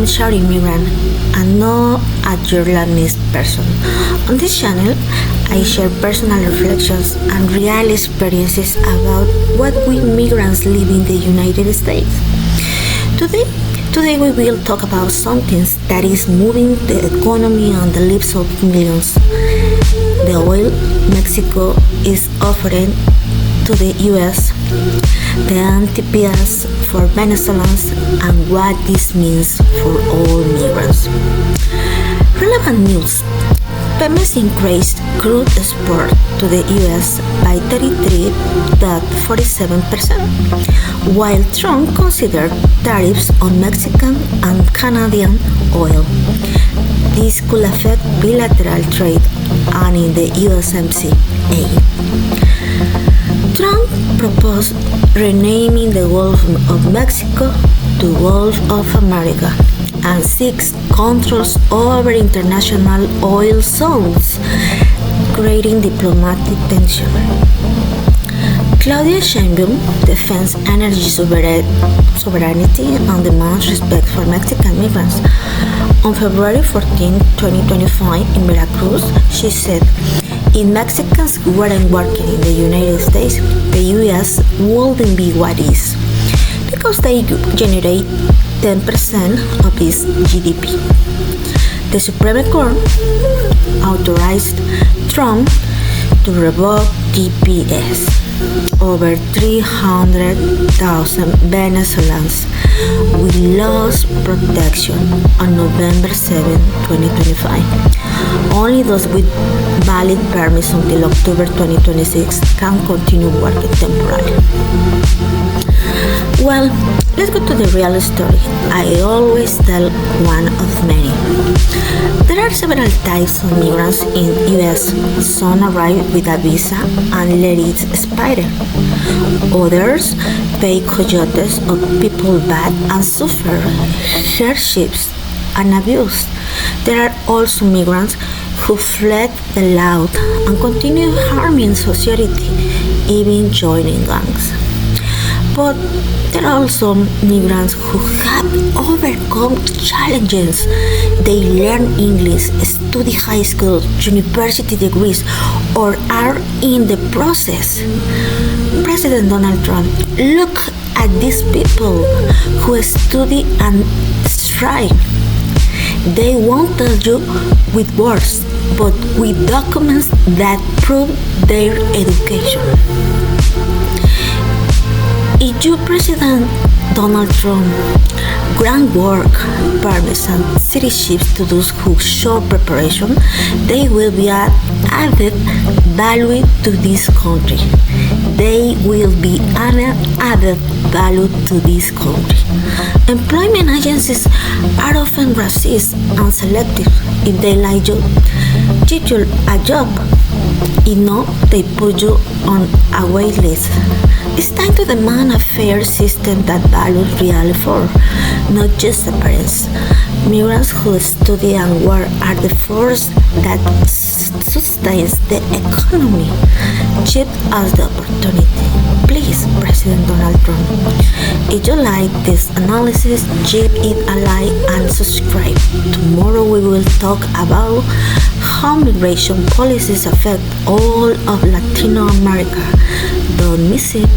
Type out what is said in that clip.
I'm Shari Migrant and not a journalist person. On this channel, I share personal reflections and real experiences about what we migrants live in the United States. Today we will talk about something that is moving the economy and the lives of millions. The oil Mexico is offering to the US, the TPS for Venezuelans, and what this means for all migrants. Relevant news. Pemex increased crude export to the US by 33.47%, while Trump considered tariffs on Mexican and Canadian oil. This could affect bilateral trade and in the USMCA. Trump proposed renaming the Gulf of Mexico to Gulf of America and seeks controls over international oil zones, creating diplomatic tension. Claudia Sheinbaum defends energy sovereignty and demands respect for Mexican migrants. On February 14, 2025, in Veracruz, she said, "If Mexicans weren't working in the United States, the US wouldn't be what it is, because they generate 10% of its GDP. The Supreme Court authorized Trump to revoke TPS. Over 300,000 Venezuelans will lose protection on November 7, 2025. Only those with valid permits until October 2026 can continue working temporarily." Well, let's go to the real story. I always tell one of many. There are several types of migrants in US. Some arrive with a visa and let it expire. Others pay coyotes of people bad and suffer hardships and abuse. There are also migrants who fled the law and continue harming society, even joining gangs. But there are also migrants who have overcome challenges. They learn English, study high school, university degrees, or are in the process. President Donald Trump, look at these people who study and strive. They won't tell you with words, but with documents that prove their education. If you, President Donald Trump, grant work permits and citizenships to those who show preparation, they will be added value to this country. They will be added value to this country. Employment agencies are often racist and selective. If they like you, give you a job. If not, they put you on a wait list. It's time to demand a fair system that values real effort, not just appearance. Migrants who study and work are the force that sustains the economy. Give us the opportunity. Please, President Donald Trump. If you like this analysis, give it a like and subscribe. Tomorrow we will talk about how migration policies affect all of Latino America. Don't miss it.